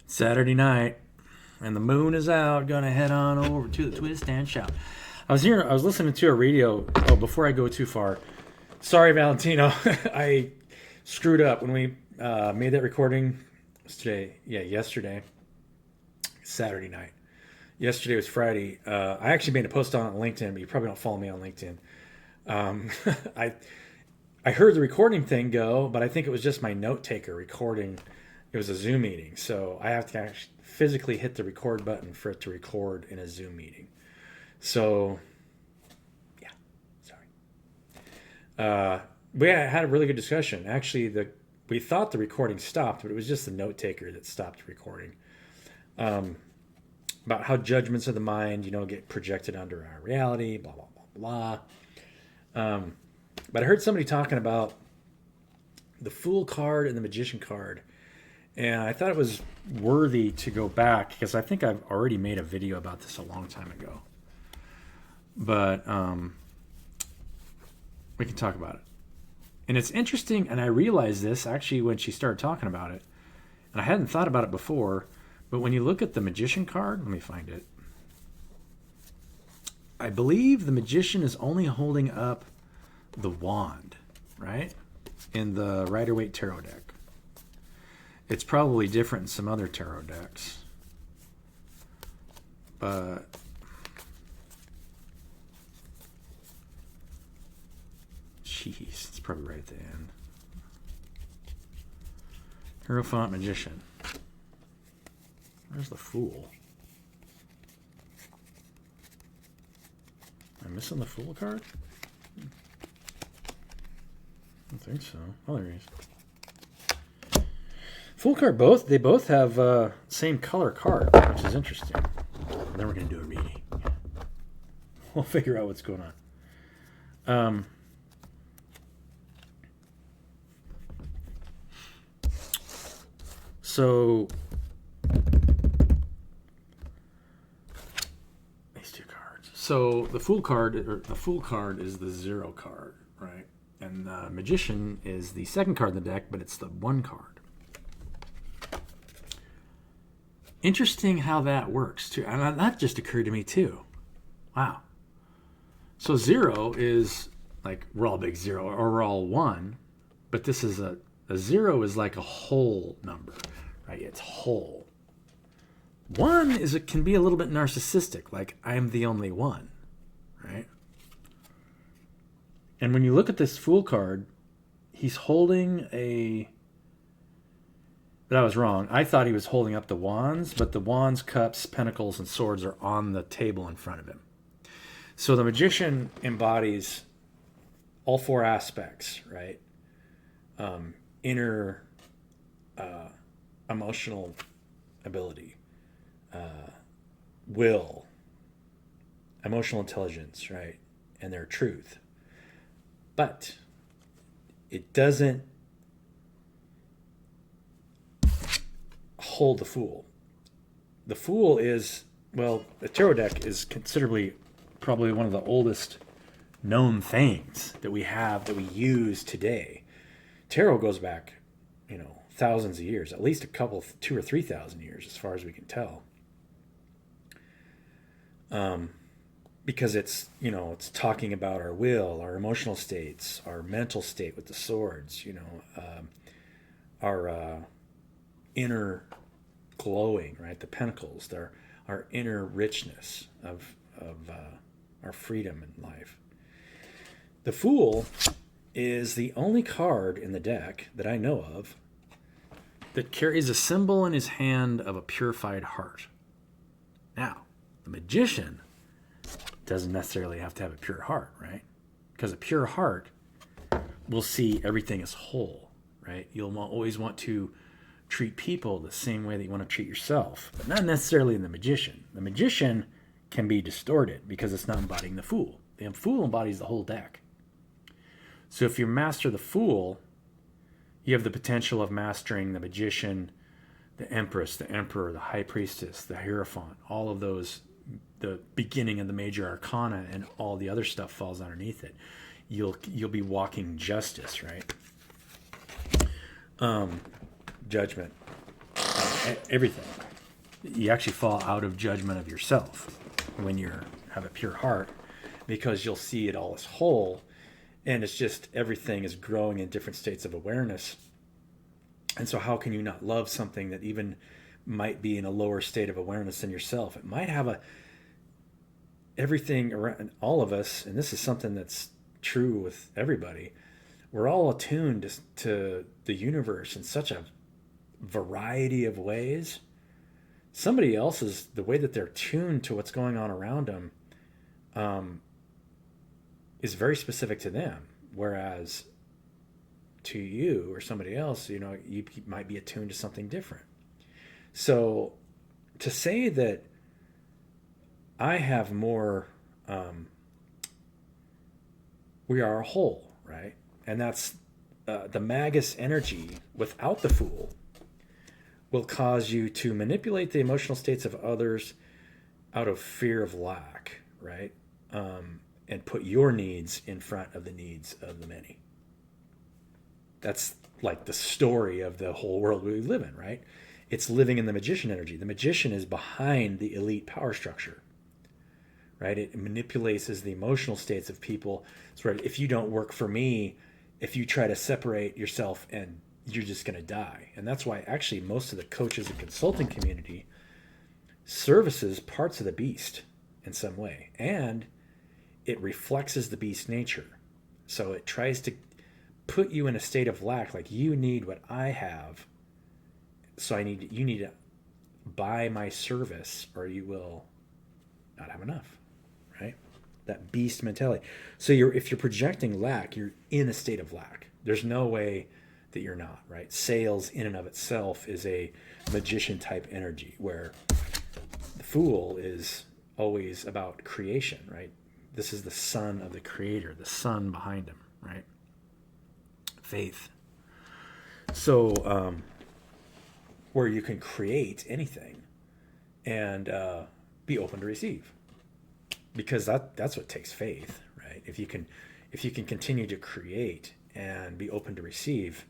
Saturday night, and the moon is out. Gonna head on over to the Twist and Shout. I was listening to a radio. Oh, before I go too far, sorry, Valentino, I screwed up when we made that recording. Today, yeah, yesterday, Saturday night. Yesterday was Friday. I actually made a post on LinkedIn, but you probably don't follow me on LinkedIn. I heard the recording thing go, but I think it was just my note taker recording. It was a Zoom meeting, so I have to actually physically hit the record button for it to record in a Zoom meeting. So, yeah, sorry. We had a really good discussion. Actually, we thought the recording stopped, but it was just the note taker that stopped recording. About how judgments of the mind, get projected under our reality, blah, blah, blah, blah. But I heard somebody talking about the Fool card and the Magician card. And I thought it was worthy to go back because I think I've already made a video about this a long time ago. But we can talk about it. And it's interesting, and I realized this actually when she started talking about it. And I hadn't thought about it before, but when you look at the Magician card, let me find it. I believe the Magician is only holding up the wand, right? In the Rider-Waite Tarot deck. It's probably different in some other tarot decks. But jeez, it's probably right at the end. Hierophant Magician. Where's the Fool? Am I missing the Fool card? I don't think so. Oh, there he is. Fool card, they both have same color card, which is interesting. And then we're going to do a reading. We'll figure out what's going on. So these two cards. So the Fool card is the 0 card, right? And the Magician is the second card in the deck, but it's the 1 card. Interesting how that works too, and that just occurred to me too. Wow. So 0 is like we're all big 0, or we're all 1, but this is a 0 is like a whole number, right? It's whole. 1 can be a little bit narcissistic, like I'm the only one, right? And when you look at this Fool card, he's holding a. But I was wrong. I thought he was holding up the wands, but the wands, cups, pentacles, and swords are on the table in front of him. So the Magician embodies all 4 aspects, right? Inner emotional ability, will, emotional intelligence, right? And their truth. But it doesn't hold the Fool. The Fool is, well, the tarot deck is considerably probably one of the oldest known things that we have, that we use today. Tarot goes back, thousands of years, at least 2,000 or 3,000 years, as far as we can tell. Because it's talking about our will, our emotional states, our mental state with the swords, our inner glowing, right? The pentacles, our inner richness of our freedom in life. The Fool is the only card in the deck that I know of that carries a symbol in his hand of a purified heart. Now, the Magician doesn't necessarily have to have a pure heart, right? Because a pure heart will see everything as whole, right? You'll always want to treat people the same way that you want to treat yourself, but not necessarily in the Magician. The Magician can be distorted because it's not embodying the Fool. The Fool embodies the whole deck. So if you master the Fool, you have the potential of mastering the Magician, the Empress, the Emperor, the High Priestess, the Hierophant, all of those, the beginning of the major arcana, and all the other stuff falls underneath it. You'll be walking justice, right? Judgment. everything. You actually fall out of judgment of yourself when you have a pure heart, because you'll see it all as whole, and it's just everything is growing in different states of awareness. And so how can you not love something that even might be in a lower state of awareness than yourself? It might have everything around all of us, and this is something that's true with everybody. We're all attuned to the universe in such a variety of ways. Somebody else's, the way that they're tuned to what's going on around them, is very specific to them. Whereas to you or somebody else, you might be attuned to something different. So to say that I have more, we are a whole, right? And that's the magus energy without the fool will cause you to manipulate the emotional states of others out of fear of lack, right? And put your needs in front of the needs of the many. That's like the story of the whole world we live in, right? It's living in the magician energy. The magician is behind the elite power structure, right? It manipulates the emotional states of people. So right, if you don't work for me, if you try to separate yourself, and you're just going to die. And that's why actually most of the coaches and consulting community services parts of the beast in some way. And it reflects the beast nature. So it tries to put you in a state of lack, like you need what I have. So you need to buy my service or you will not have enough, right? That beast mentality. So if you're projecting lack, you're in a state of lack. There's no way that you're not, right? Sales in and of itself is a magician type energy, where the fool is always about creation, right? This is the son of the creator, the son behind him, right? Faith. So where you can create anything and be open to receive, because that's what takes faith, right? If you can continue to create and be open to receive,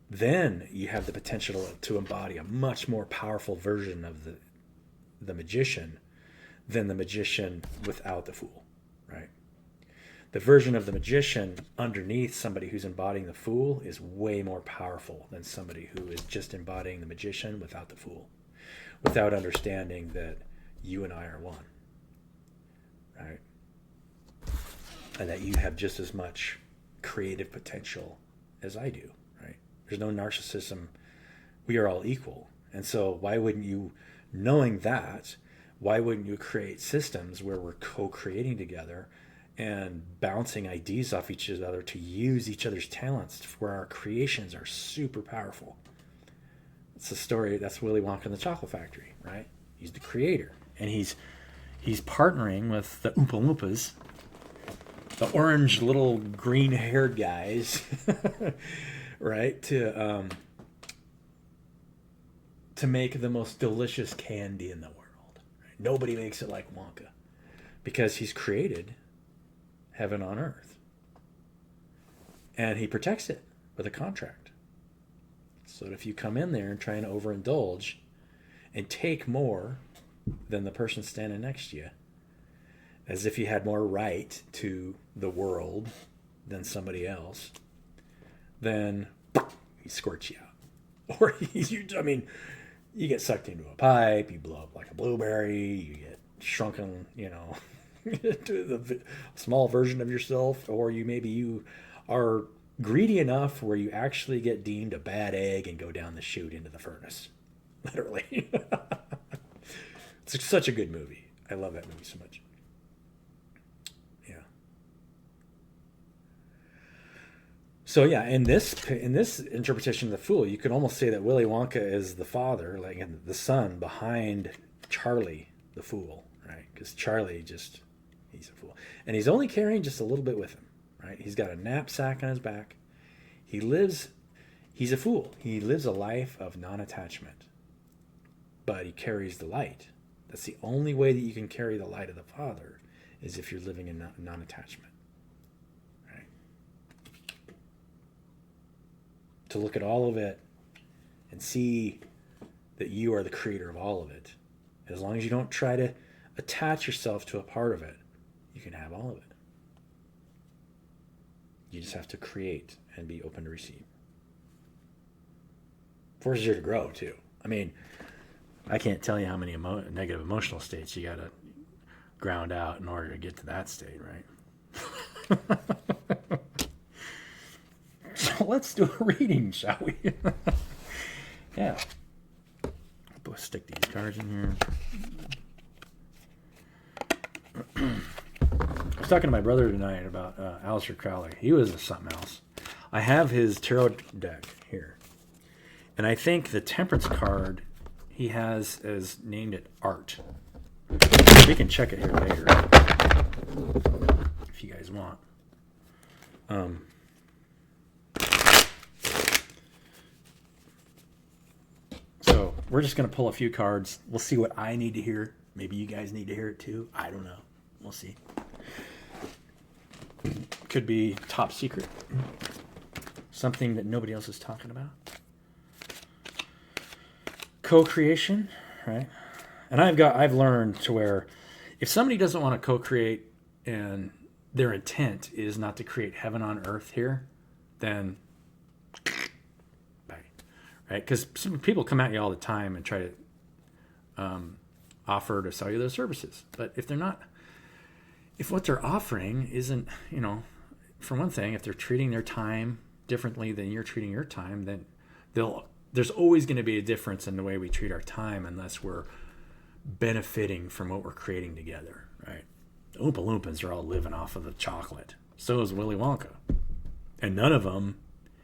then you have the potential to embody a much more powerful version of the magician than the magician without the fool, right? The version of the magician underneath somebody who's embodying the fool is way more powerful than somebody who is just embodying the magician without the fool, without understanding that you and I are one, right? And that you have just as much creative potential as I do, right? There's no narcissism. We are all equal. And so why wouldn't you, knowing that, why wouldn't you create systems where we're co-creating together and bouncing ideas off each other to use each other's talents, where our creations are super powerful? It's a story. That's Willy Wonka and the Chocolate Factory, right? He's the creator, and he's partnering with the Oompa Loompas, the orange little green-haired guys, right? To make the most delicious candy in the world. Right? Nobody makes it like Wonka, because he's created heaven on earth, and he protects it with a contract. So that if you come in there and try and overindulge and take more than the person standing next to you, as if you had more right to the world than somebody else, then he squirts you out. Or you get sucked into a pipe, you blow up like a blueberry, you get shrunken, to the small version of yourself, or you are greedy enough where you actually get deemed a bad egg and go down the chute into the furnace. Literally. It's such a good movie. I love that movie so much. Yeah. So yeah, in this interpretation of the fool, you could almost say that Willy Wonka is the father, like the son behind Charlie the fool, right? Because Charlie he's a fool, and he's only carrying just a little bit with him, right? He's got a knapsack on his back. He's a fool. He lives a life of non-attachment, but he carries the light. That's the only way that you can carry the light of the Father, is if you're living in non-attachment, right? To look at all of it and see that you are the creator of all of it. As long as you don't try to attach yourself to a part of it, you can have all of it. You just have to create and be open to receive. Forces you to grow too. I mean, I can't tell you how many negative emotional states you got to ground out in order to get to that state, right? So let's do a reading, shall we? Yeah. I'll stick these cards in here. I was talking to my brother tonight about Aleister Crowley. He was something else. I have his tarot deck here. And I think the Temperance card he has as named it Art. We can check it here later if you guys want. So we're just going to pull a few cards. We'll see what I need to hear. Maybe you guys need to hear it too. I don't know. We'll see. Could be top secret. Something that nobody else is talking about. Co-creation, right? And I've learned to where if somebody doesn't want to co-create and their intent is not to create heaven on earth here, then bye, right? Because some people come at you all the time and try to offer to sell you those services. But if what they're offering isn't, for one thing, if they're treating their time differently than you're treating your time, then there's always going to be a difference in the way we treat our time unless we're benefiting from what we're creating together, right? The Oompa Loompas are all living off of the chocolate. So is Willy Wonka. And none of them,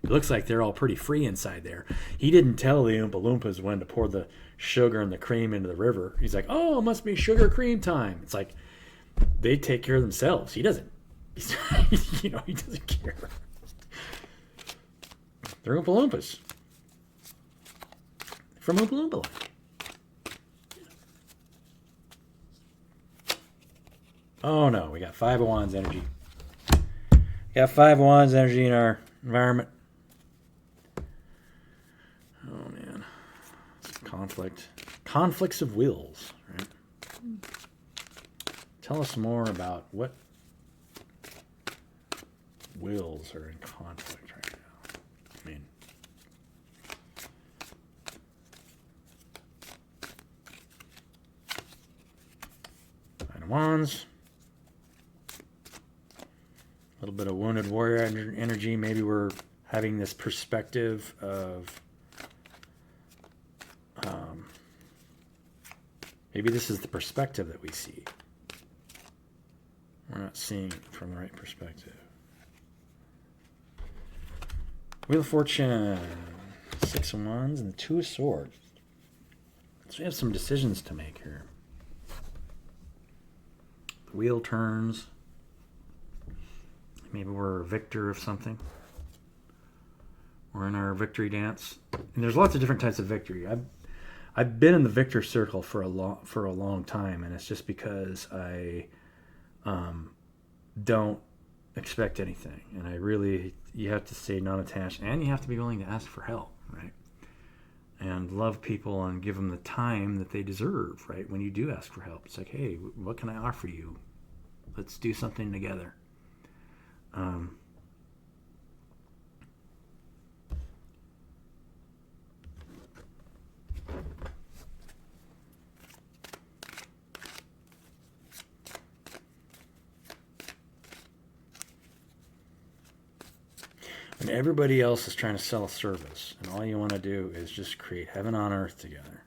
it looks like they're all pretty free inside there. He didn't tell the Oompa Loompas when to pour the sugar and the cream into the river. He's like, oh, it must be sugar cream time. It's like, they take care of themselves. He doesn't. He doesn't care. They're Oompa Loompas. From Oompa Loompa Land. Oh no, we got Five of Wands energy. We got Five of Wands energy in our environment. Oh man. Conflict. Conflicts of wills, right? Tell us more about what wills are in conflict right now. I mean, Nine of Wands. A little bit of Wounded Warrior energy. Maybe we're having this perspective of maybe this is the perspective that we see. We're not seeing it from the right perspective. Wheel of Fortune, Six of Wands, and the Two of Swords. So we have some decisions to make here. The wheel turns. Maybe we're a victor of something. We're in our victory dance. And there's lots of different types of victory. I've been in the victor circle for a long time, and it's just because I don't expect anything, and you have to stay non-attached, and you have to be willing to ask for help, right? And love people and give them the time that they deserve, right? When you do ask for help, it's like, hey, what can I offer you? Let's do something together. And everybody else is trying to sell a service, and all you want to do is just create heaven on earth together.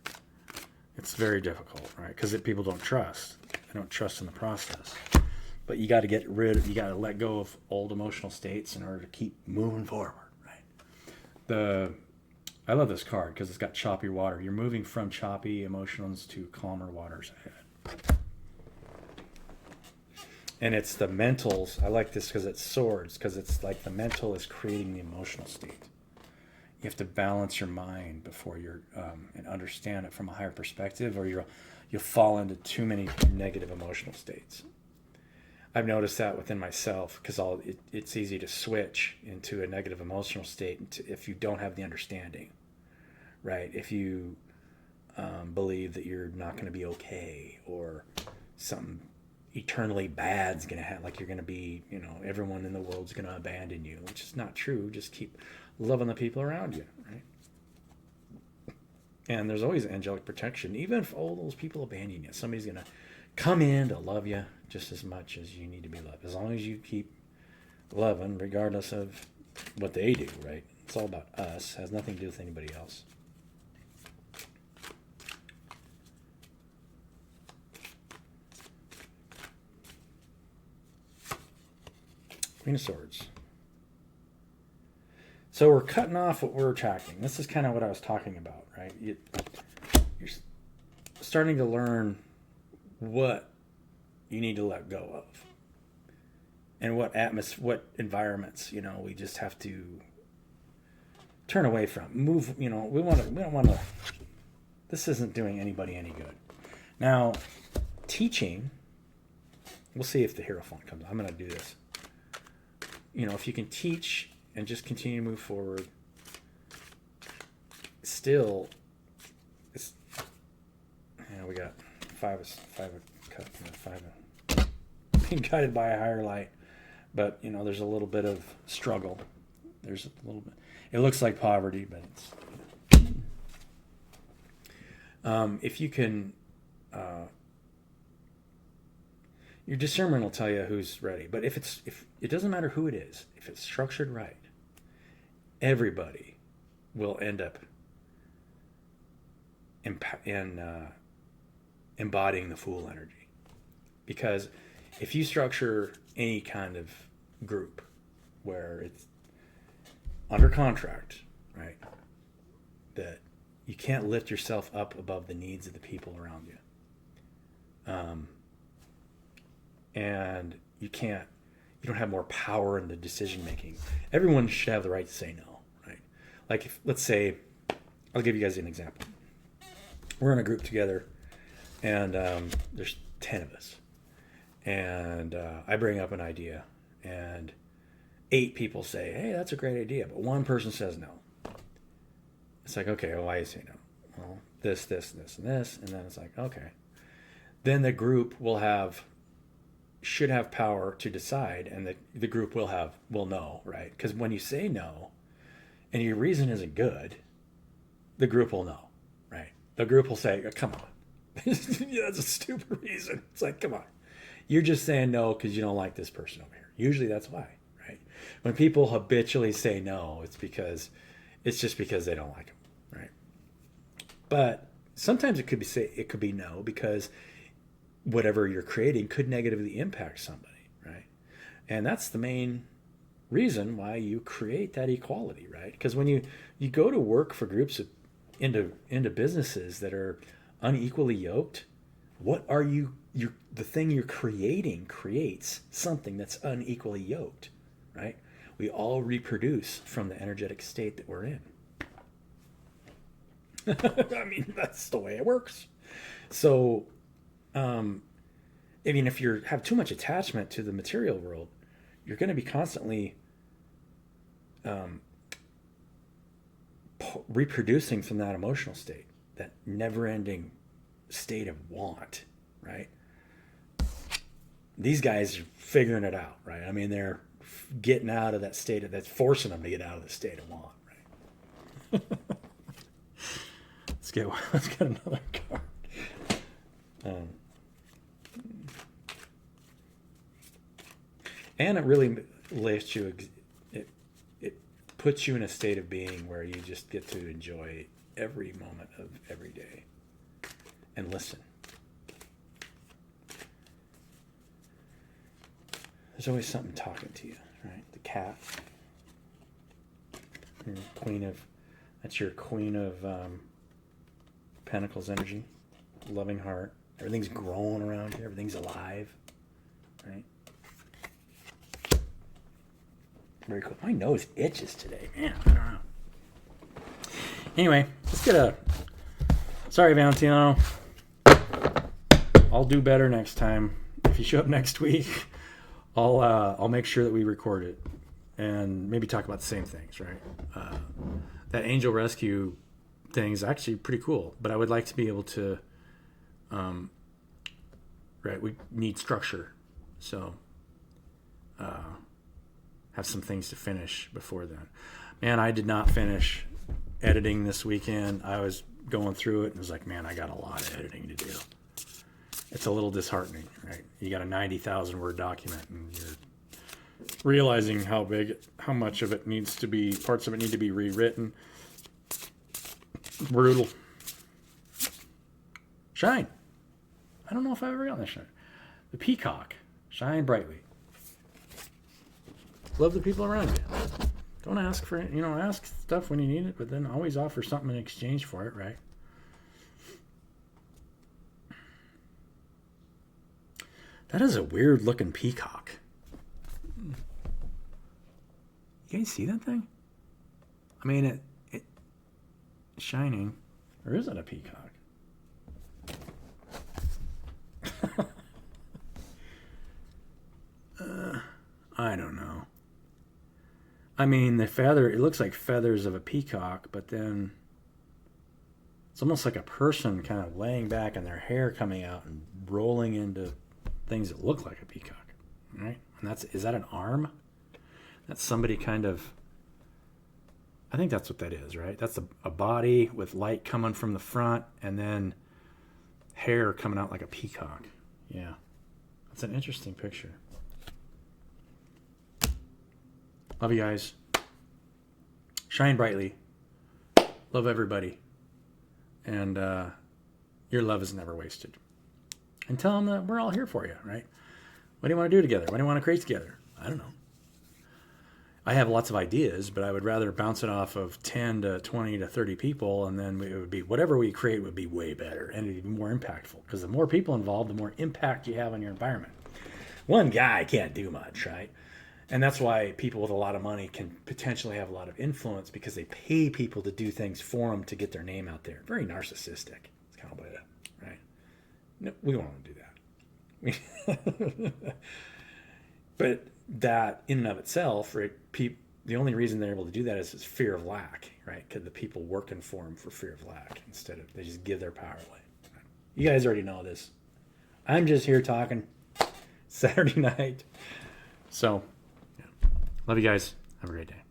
It's very difficult, right? Because people don't trust. They don't trust in the process. But you got to you got to let go of old emotional states in order to keep moving forward, right? I love this card because it's got choppy water. You're moving from choppy emotions to calmer waters ahead. And it's the mentals. I like this because it's swords, because it's like the mental is creating the emotional state. You have to balance your mind before you're and understand it from a higher perspective, or you'll fall into too many negative emotional states. I've noticed that within myself because it's easy to switch into a negative emotional state if you don't have the understanding, right? If you believe that you're not going to be okay, or something eternally bad's going to happen, like you're going to be, everyone in the world's going to abandon you, which is not true. Just keep loving the people around you, right? And there's always angelic protection. Even if all those people abandon you, somebody's going to come in to love you just as much as you need to be loved. As long as you keep loving, regardless of what they do, right? It's all about us. It has nothing to do with anybody else. Queen of Swords. So we're cutting off what we're attracting. This is kind of what I was talking about, right? You're starting to learn what you need to let go of, and what environments, we just have to turn away from. Move, we don't want to. This isn't doing anybody any good. Now, teaching. We'll see if the Hierophant comes. I'm going to do this. If you can teach and just continue to move forward, still, it's, we got five being guided by a higher light, but there's a little bit of struggle. There's a little bit. It looks like poverty, but it's. If you can, your discernment will tell you who's ready. But if it doesn't matter who it is, if it's structured right, everybody will end up embodying the Fool energy. Because if you structure any kind of group where it's under contract, right, that you can't lift yourself up above the needs of the people around you, and you don't have more power in the decision making. Everyone should have the right to say no, right? Like, let's say, I'll give you guys an example. We're in a group together, and there's 10 of us, and I bring up an idea, and 8 people say, hey, that's a great idea, but one person says no. It's like, okay, well, why do you say no? Well, this, and this, and then it's like, okay. Then the group should have power to decide, and the group will know, right? Because when you say no, and your reason isn't good, the group will know, right? The group will say, come on. That's a stupid reason. It's like, come on. You're just saying no because you don't like this person over here. Usually that's why, right? When people habitually say no, it's just because they don't like them, right? But sometimes it could be no because whatever you're creating could negatively impact somebody, right? And that's the main reason why you create that equality, right? Because when you go to work for groups into businesses that are unequally yoked, the thing you're creating creates something that's unequally yoked, right? We all reproduce from the energetic state that we're in. I mean, that's the way it works. So, if you have too much attachment to the material world, you're going to be constantly reproducing from that emotional state, that never-ending state of want, right? These guys are figuring it out, right? I mean, they're getting out of that state that's forcing them to get out of the state of want, right? Let's get another card. And it really lets you, it puts you in a state of being where you just get to enjoy every moment of every day and listen. There's always something talking to you, right? The cat. That's your Queen of Pentacles energy, loving heart. Everything's growing around you. Everything's alive, right? Very cool. My nose itches today, man. I don't know. Anyway, let's get Sorry, Valentino. I'll do better next time. If you show up next week, I'll make sure that we record it and maybe talk about the same things, right? That angel rescue things actually pretty cool. But I would like to be able to, right? We need structure, so have some things to finish before then. Man, I did not finish editing this weekend. I was going through it and was like, man, I got a lot of editing to do. It's a little disheartening, right? You got a 90,000 word document and you're realizing how much of it needs to be, parts of it need to be rewritten. Brutal. Shine. I don't know if I've ever gotten this shine. The peacock. Shine brightly. Love the people around you. Don't ask for it. Ask stuff when you need it, but then always offer something in exchange for it, right? That is a weird looking peacock. You guys see that thing? I mean, it shining. Or is it a peacock? I don't know. I mean, the feather, it looks like feathers of a peacock, but then it's almost like a person kind of laying back and their hair coming out and rolling into things that look like a peacock, right? And is that an arm? That's somebody kind of, I think that's what that is, right? That's a body with light coming from the front and then hair coming out like a peacock. Yeah. That's an interesting picture. Love you guys. Shine brightly. Love everybody. And your love is never wasted. And tell them that we're all here for you, right? What do you want to do together? What do you want to create together? I don't know. I have lots of ideas, but I would rather bounce it off of 10 to 20 to 30 people, and then it would be whatever we create would be way better and it'd be more impactful. Because the more people involved, the more impact you have on your environment. One guy can't do much, right? And that's why people with a lot of money can potentially have a lot of influence because they pay people to do things for them to get their name out there. Very narcissistic. It's kind of like that, right? No, we don't want to do that. But that in and of itself, right, the only reason they're able to do that is fear of lack, right? Because the people working for them for fear of lack instead of they just give their power away. You guys already know this. I'm just here talking Saturday night. So, yeah. Love you guys. Have a great day.